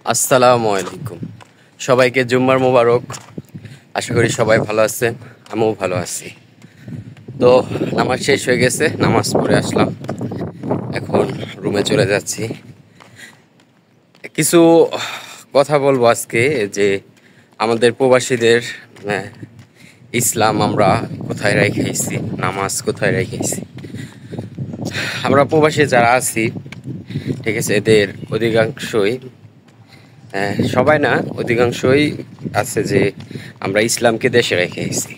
আসসালামু আলাইকুম। সবাইকে জুম্মার মোবারক। আশা করি সবাই ভালো আছেন, আমিও ভালো আছি। তো নামাজ শেষ হয়ে গেছে, নামাজ পড়ে আসলাম, এখন রুমে চলে যাচ্ছি। কিছু কথা বলবো আজকে, যে আমাদের প্রবাসীদের আহ, ইসলাম আমরা কোথায় রেখেছি, নামাজ কোথায় রেখেছি। আমরা প্রবাসী যারা আছি, ঠিক আছে, এদের অধিকাংশই, সবাই না, অধিকাংশই আছে যে আমরা ইসলামকে দেশে রেখে এসেছি।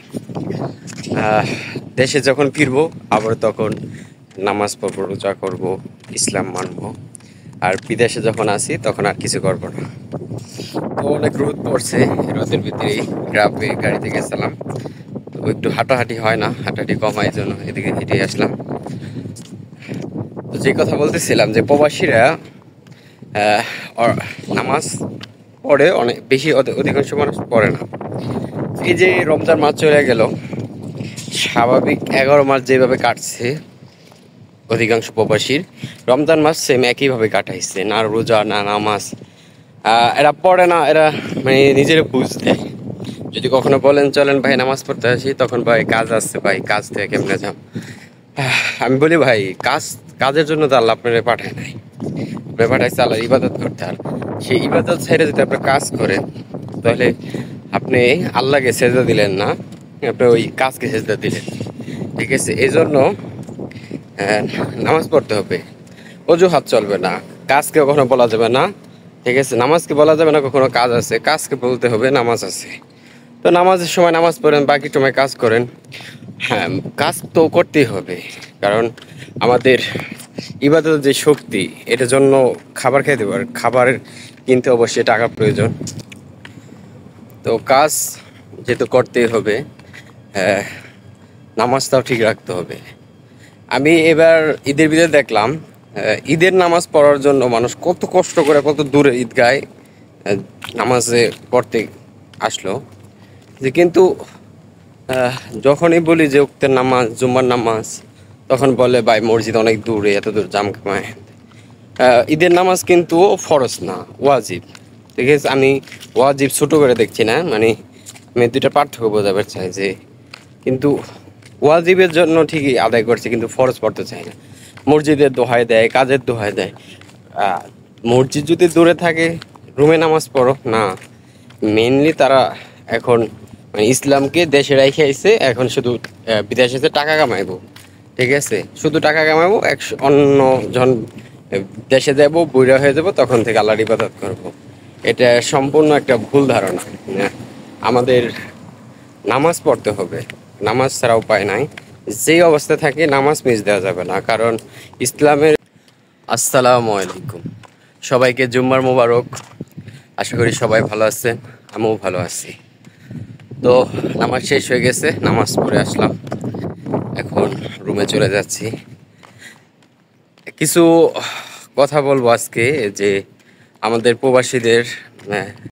দেশে যখন ফিরবো আবার তখন নামাজ পড়বো, রোজা করব, ইসলাম মানবো। আর বিদেশে যখন আসি তখন আর কিছু করবো না। তো অনেক রোদ পড়ছে, রোদের ভিতরে গ্রামে গাড়িতে গেছিলাম, তো একটু হাঁটাহাঁটি হয় না, হাঁটাহাঁটি কমায় জন্য এদিকে হেঁটে আসলাম। তো যে কথা বলতেছিলাম, যে প্রবাসীরা আহ, নামাজ পড়ে অনেক বেশি, অধিকাংশ মানুষ পড়ে না। এই যে রমজান মাস চলে গেল, স্বাভাবিক 11 মাস যেভাবে কাটছে অধিকাংশ প্রবাসীর, রমজান মাস সেম একইভাবে কাটাইছে, না রোজা না নামাজ। এরা পড়ে না, এরা মানে নিজের বুঝ দেয়। যদি কখনো বলেন চলেন ভাই নামাজ পড়তে আসি, তখন ভাই কাজ আসছে, ভাই কাজ থেকে কেমনে যাম। আমি বলি ভাই, কাজের জন্য তো আল্লাহ আপনারা পাঠায় নাই, আপনি পাঠাইছে আল্লাহর ইবাদত করতে। আর সেই ইবাদত ছেড়ে যদি আপনি কাজ করেন, তাহলে আপনি আল্লাহকে সেজদা দিলেন না, আপনি ওই কাজকে সেজদা দিলেন। ঠিক আছে, এই জন্য আহ, নামাজ পড়তে হবে, অজুহাত চলবে না, কাজকে কখনো বলা যাবে না। ঠিক আছে, নামাজকে বলা যাবে না কখনো কাজ আছে, কাজকে বলতে হবে নামাজ আছে। তো নামাজের সময় নামাজ পড়েন, বাকি সময় কাজ করেন। হ্যাঁ, কাজ তো করতেই হবে, কারণ আমাদের ইবাদতের যে শক্তি, এটার জন্য খাবার খেতে পারে, খাবার কিনতে অবশ্যই টাকা প্রয়োজন। তো কাজ যেহেতু করতেই হবে, আহ, নামাজটাও ঠিক রাখতে হবে। আমি এবার ঈদের ভিতরে দেখলাম, ঈদের নামাজ পড়ার জন্য মানুষ কত কষ্ট করে, কত দূরে ঈদগায় নামাজে পড়তে আসলো। যে কিন্তু আহ, যখনই বলি যে উক্তের নামাজ, জুম্মার নামাজ, তখন বলে ভাই মসজিদ অনেক দূরে, এত দূর জাম কামায়। ঈদের নামাজ কিন্তু ফরজ না, ওয়াজিব। ঠিক আছে, আমি ওয়াজিব ছোট করে দেখছি না, মানে আমি দুইটা পার্থক্য বোঝাবার চাই। যে কিন্তু ওয়াজিবের জন্য ঠিকই আদায় করছে, কিন্তু ফরজ পড়তে চায় না। মসজিদের দোহাই দেয়, কাজের দোহাই দেয়। আহ, মসজিদ যদি দূরে থাকে, রুমে নামাজ পড়ো না। মেইনলি তারা এখন মানে ইসলামকে দেশে রেখে আইছে, এখন শুধু বিদেশে যে টাকা কামাইবো। ঠিক আছে, শুধু টাকা কামাবো, অন্য জন দেশে যাবো, বুড়া হয়ে যাবো, তখন থেকে আল্লাহর ইবাদত করবো। এটা সম্পূর্ণ একটা ভুল ধারণা। আমাদের নামাজ পড়তে হবে, নামাজ ছাড়া উপায় নাই। যেই অবস্থা থাকে নামাজ মিস দেওয়া যাবে না, কারণ ইসলামের। আসসালামু আলাইকুম। সবাইকে জুম্মার মোবারক। আশা করি সবাই ভালো আছেন, আমিও ভালো আছি। তো নামাজ শেষ হয়ে গেছে, নামাজ পড়ে আসলাম, এখন রুমে চলে যাচ্ছি। কিছু কথা বলবো আজকে, যে আমাদের প্রবাসীদের